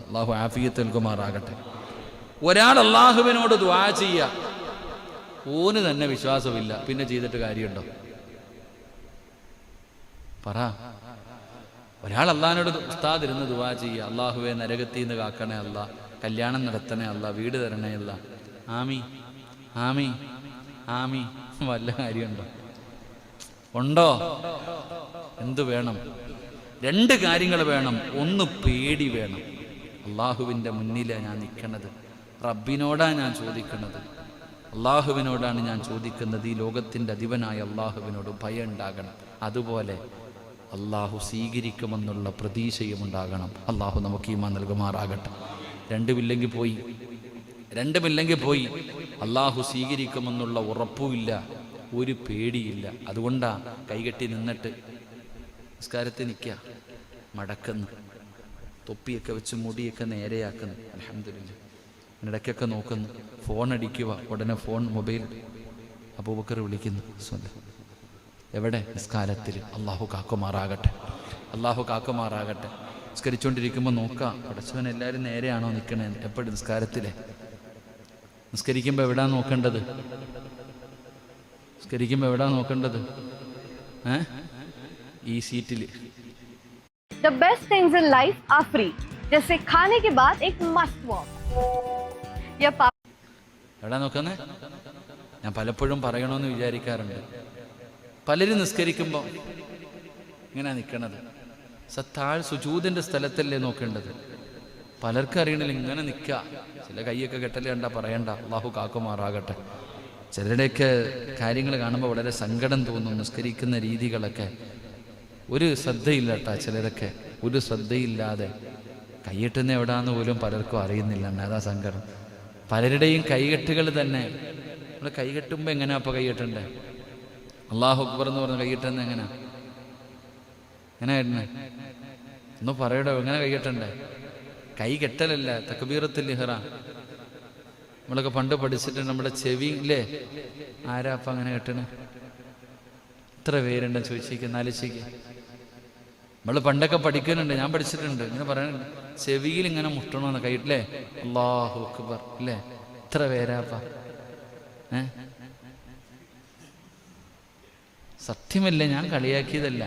അള്ളാഹു ആഫിയത്ത് നൽകുമാറാകട്ടെ. ഒരാൾ അള്ളാഹുവിനോട് ദുആ ചെയ്യുക, ഓന് തന്നെ വിശ്വാസമില്ല, പിന്നെ ചെയ്തിട്ട് കാര്യമുണ്ടോ? പറ. ഒരാൾ അള്ളാഹിനോട് ഉസ്താദ് ഇരുന്ന് ദുആ ചെയ്യുക, അള്ളാഹുവെ നരകത്തിൽ നിന്ന് കാക്കണേ അല്ല, കല്യാണം നടത്തണേ അല്ല, വീട് തരണേ അല്ല, ആമീ ആമീ ആമീ. വല്ല കാര്യമുണ്ടോ? ഉണ്ടോ? എന്തു വേണം? രണ്ട് കാര്യങ്ങൾ വേണം. ഒന്ന്, പേടി വേണം. അള്ളാഹുവിൻ്റെ മുന്നിലാണ് ഞാൻ നിൽക്കണത്, റബ്ബിനോടാണ് ഞാൻ ചോദിക്കുന്നത്, അള്ളാഹുവിനോടാണ് ഞാൻ ചോദിക്കുന്നത്. ഈ ലോകത്തിൻ്റെ അധിപനായ അള്ളാഹുവിനോട് ഭയം ഉണ്ടാകണം. അതുപോലെ അള്ളാഹു സ്വീകരിക്കുമെന്നുള്ള പ്രതീക്ഷയും ഉണ്ടാകണം. അള്ളാഹു നമുക്ക് ഈമാൻ നൽകുമാറാകട്ടെ. രണ്ടുമില്ലെങ്കിൽ പോയി അള്ളാഹു സ്വീകരിക്കുമെന്നുള്ള ഉറപ്പുമില്ല, ഒരു പേടിയില്ല. അതുകൊണ്ടാ കൈകെട്ടി നിന്നിട്ട് നിസ്കാരത്തിൽ നിൽക്കുക, മടക്കുന്നു, തൊപ്പിയൊക്കെ വെച്ച് മുടിയൊക്കെ നേരെയാക്കുന്നു, അൽഹംദുലില്ലാഹ്. ഇടയ്ക്കൊക്കെ നോക്കുന്നു, ഫോൺ അടിക്കുക, ഉടനെ മൊബൈൽ അബൂബക്കർ വിളിക്കുന്നു. എവിടെ? നിസ്കാരത്തിൽ. അള്ളാഹു കാക്കുമാറാകട്ടെ, അള്ളാഹു കാക്കുമാറാകട്ടെ. നിസ്കരിച്ചുകൊണ്ടിരിക്കുമ്പോൾ നോക്കാം, പടച്ചവൻ എല്ലാവരും നേരെയാണോ നിൽക്കണേ? എപ്പോഴും നിസ്കാരത്തിലെ നിസ്കരിക്കുമ്പോൾ എവിടാ നോക്കേണ്ടത്? ഈ സീറ്റിൽ. The best things in life are free. जैसे खाने के बाद एक must walk. എവിടാ നോക്കുന്നേ? ഞാൻ പലപ്പോഴും പറയണമെന്ന് വിചാരിക്കാറുണ്ട്. പലരും നിസ്കരിക്കുമ്പോൾ ഇങ്ങനെ നിൽക്കണത്, താഴ് സുജൂദിന്റെ സ്ഥലത്തല്ലേ നോക്കേണ്ടത്? പലർക്കും അറിയണില്ല, ഇങ്ങനെ നിൽക്കുക. ചില കൈയൊക്കെ കെട്ടല് കണ്ടാ പറയണ്ട, അള്ളാഹു കാക്കുമാറാകട്ടെ. ചിലരുടെയൊക്കെ കാര്യങ്ങൾ കാണുമ്പോൾ വളരെ സങ്കടം തോന്നും. നിസ്കരിക്കുന്ന രീതികളൊക്കെ ഒരു ശ്രദ്ധയില്ല കേട്ടാ. ചിലരൊക്കെ ഒരു ശ്രദ്ധയില്ലാതെ കൈകെട്ടുന്ന എവിടാന്ന് പോലും പലർക്കും അറിയുന്നില്ല. അതാ സങ്കടം. പലരുടെയും കൈകെട്ടുകൾ തന്നെ, നമ്മൾ കൈകെട്ടുമ്പോൾ എങ്ങനെയാ അപ്പോൾ കൈകെട്ടണ്ടേ? അള്ളാഹു അക്ബർ എന്ന് പറഞ്ഞ കൈകെട്ടുന്ന എങ്ങനെയായിരുന്നു? ഒന്ന് പറയടോ, എങ്ങനെ കൈകെട്ടണ്ടേ? കൈകെട്ടലല്ല, തക്ബീറത്തുൽ ഇഹ്റാം. നമ്മളൊക്കെ പണ്ട് പഠിച്ചിട്ടുണ്ട്. നമ്മുടെ ചെവി ഇല്ലേ, ആരാ അപ്പം അങ്ങനെ കെട്ടണേ? എത്ര പേരുണ്ടെന്ന് ചോദിച്ചിരിക്കുക, ആലോചിക്കുക. നമ്മൾ പണ്ടൊക്കെ പഠിക്കുന്നുണ്ട്, ഞാൻ പഠിച്ചിട്ടുണ്ട്. ഇങ്ങനെ പറയുന്നുണ്ട്, ചെവിയിൽ ഇങ്ങനെ മുട്ടണമെന്ന് കൈയിട്ടില്ലേ? അല്ലാഹു അക്ബർ ഇല്ലേ? എത്ര പേരാപ്പ? സത്യമല്ലേ, ഞാൻ കളിയാക്കിയതല്ല.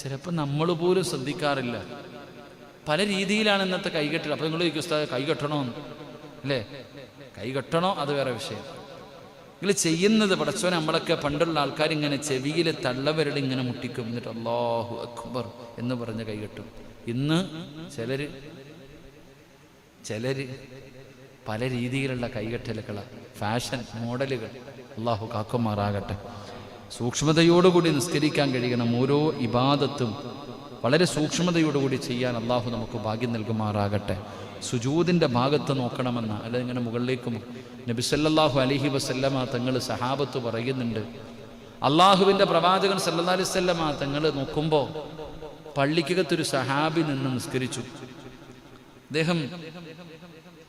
ചിലപ്പോൾ നമ്മൾ പോലും ശ്രദ്ധിക്കാറില്ല. പല രീതിയിലാണ് ഇന്നത്തെ കൈകെട്ടൽ. അപ്പം നിങ്ങൾ ചോദിക്കും, ഉസ്താദ് കൈകെട്ടണോ അല്ലേ? കൈകെട്ടണോ അത് വേറെ വിഷയം. നിങ്ങൾ ചെയ്യുന്നത് പടച്ചോൻ, നമ്മളൊക്കെ പണ്ടുള്ള ആൾക്കാർ ഇങ്ങനെ ചെവിയിൽ തള്ളവിരൽ ഇങ്ങനെ മുട്ടിക്കും, എന്നിട്ട് അല്ലാഹു അക്ബർ എന്ന് പറഞ്ഞ് കൈകെട്ടും. ഇന്ന് ചിലര് പല രീതിയിലുള്ള കൈകെട്ടലുകളാണ്, ഫാഷൻ മോഡലുകൾ. അല്ലാഹു കാക്കുമാറാകട്ടെ. സൂക്ഷ്മതയോടുകൂടി നിസ്കരിക്കാൻ കഴിയണം. ഓരോ ഇബാദത്തും വളരെ സൂക്ഷ്മതയോടുകൂടി ചെയ്യാൻ അള്ളാഹു നമുക്ക് ഭാഗ്യം നൽകുമാറാകട്ടെ. സുജൂദിൻ്റെ ഭാഗത്ത് നോക്കണമെന്ന, അല്ല ഇങ്ങനെ മുകളിലേക്കും. നബി സല്ലല്ലാഹു അലൈഹി വസല്ലമ തങ്ങൾ സഹാബത്ത് പറയുന്നുണ്ട്, അള്ളാഹുവിൻ്റെ പ്രവാചകൻ സല്ലല്ലാഹു അലൈഹി വസല്ലമ തങ്ങൾ നോക്കുമ്പോൾ പള്ളിക്കകത്തൊരു സഹാബി നിന്ന് നിസ്കരിച്ചു. അദ്ദേഹം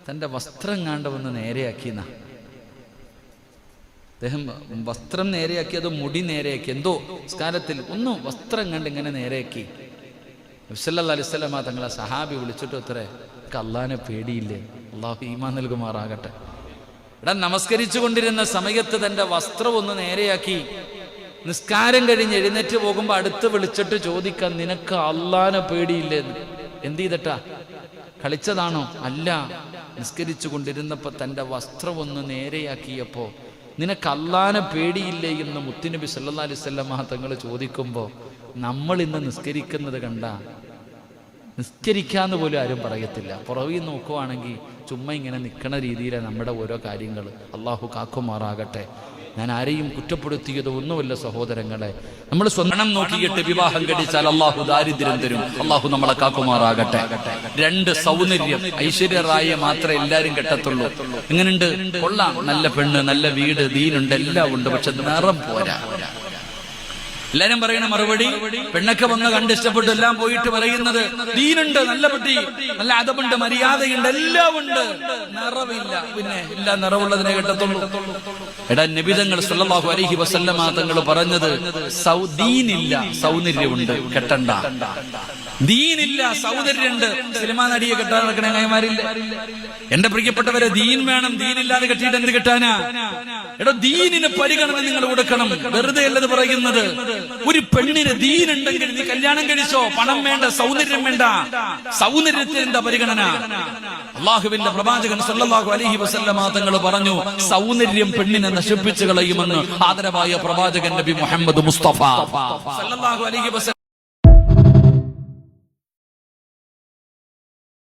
തൻ്റെ വസ്ത്രം കണ്ടവന്ന് നേരെയാക്കിയെന്ന. അദ്ദേഹം വസ്ത്രം നേരെയാക്കി, അത് മുടി നേരെയാക്കി, എന്തോ നിസ്കാരത്തിൽ ഒന്ന് വസ്ത്രം കണ്ട് ഇങ്ങനെ നേരെയാക്കി. നബി സല്ലല്ലാഹു അലൈഹി വസല്ലമ തങ്ങളെ സഹാബി വിളിച്ചിട്ട്, അത്രേ അള്ളാഹിനെ പേടിയില്ലേ? അള്ളാഹു ഈമാൻ നൽകുമാറാകട്ടെ. ഇവിടെ നമസ്കരിച്ചു കൊണ്ടിരുന്ന സമയത്ത് തൻ്റെ വസ്ത്രം ഒന്ന് നേരെയാക്കി. നിസ്കാരം കഴിഞ്ഞ് എഴുന്നേറ്റ് പോകുമ്പോൾ അടുത്ത് വിളിച്ചിട്ട് ചോദിക്കാൻ, നിനക്ക് അള്ളാഹിനെ പേടിയില്ലേ? എന്ത് ചെയ്തിട്ടാ? കളിച്ചതാണോ? അല്ല, നിസ്കരിച്ചു കൊണ്ടിരുന്നപ്പോൾ തൻ്റെ വസ്ത്രം ഒന്ന് നേരെയാക്കിയപ്പോൾ നിനക്ക് അള്ളാഹിനെ പേടിയില്ലേ എന്ന് മുത്തുനബി സല്ലല്ലാഹു അലൈഹി വസല്ലമ തങ്ങൾ ചോദിക്കുമ്പോൾ, നമ്മൾ ഇന്ന് നിസ്കരിക്കുന്നത് കണ്ട നിസ്കരിക്കാന്ന് പോലും ആരും പറയത്തില്ല. പുറവിൽ നോക്കുവാണെങ്കിൽ ചുമ്മാ ഇങ്ങനെ നിൽക്കണ രീതിയിലാണ് നമ്മുടെ ഓരോ കാര്യങ്ങൾ. അള്ളാഹു കാക്കുമാറാകട്ടെ. ഞാൻ ആരെയും കുറ്റപ്പെടുത്തിയത് ഒന്നുമല്ല സഹോദരങ്ങളെ. നമ്മൾ സ്വന്തം നോക്കിയിട്ട് വിവാഹം കഴിച്ചാൽ അള്ളാഹു ദാരിദ്ര്യം തരും. അള്ളാഹു നമ്മളെ കാക്കുമാറാകട്ടെ. രണ്ട് സൗന്ദര്യം, ഐശ്വര്യറായെ മാത്രമേ എല്ലാവരും കെട്ടത്തുള്ളൂ. എങ്ങനെയുണ്ട്? കൊള്ളാം, നല്ല പെണ്ണ്, നല്ല വീട്, ദീനുണ്ട്, എല്ലാം ഉണ്ട്. പക്ഷെ നിറം പോരാ. എല്ലാരും പറയണ മറുപടി, പെണ്ണൊക്കെ വന്ന് കണ്ട് ഇഷ്ടപ്പെട്ടു എല്ലാം പോയിട്ട് പറയുന്നത് ദീനുണ്ട്, നല്ല പെട്ടി, നല്ല അതമുണ്ട്, മര്യാദയുണ്ട്, എല്ലാം ഉണ്ട്, നിറവില്ല. പിന്നെ എല്ലാം നിറവുള്ളതിനെ കിട്ടത്തുള്ളൂ. എടാ, നബിതങ്ങൾ സല്ലല്ലാഹു അലൈഹി വസല്ലമ തങ്ങൾ പറഞ്ഞത് ദീനില്ല, സൗന്ദര്യമുണ്ട്, കെട്ടണ്ട. ദീനില്ല, സൗന്ദര്യമുണ്ട്, സിനിമാ നടിയെ കെട്ടാൻ നടക്കണ കൈമാരില്ല. എന്റെ പ്രിയപ്പെട്ടവരെ, ദീൻ വേണം. ദീനില്ലാതെ കെട്ടിയിട്ട് എന്ത് കെട്ടാനാ? എടോ, ദീനിന് പരിഗണന നിങ്ങൾ കൊടുക്കണം. വെറുതെ അല്ലത് പറയുന്നത്. ഒരു പെണ്ണിന് ദീനുണ്ടെങ്കിൽ നീ കല്യാണം കഴിച്ചോ. പണം വേണ്ട, സൗന്ദര്യം വേണ്ട. സൗന്ദര്യത്തിന് എന്താ പരിഗണന? അള്ളാഹുവിന്റെ പ്രവാചകൻ സല്ലല്ലാഹു അലൈഹി വസല്ലമ തങ്ങൾ പറഞ്ഞു, സൗന്ദര്യം പെണ്ണിനെ നശിപ്പിച്ചു കളയുമെന്ന് ആദരവായ പ്രവാചകൻ നബി മുഹമ്മദ് മുസ്തഫ സല്ലല്ലാഹു അലൈഹി വസല്ലം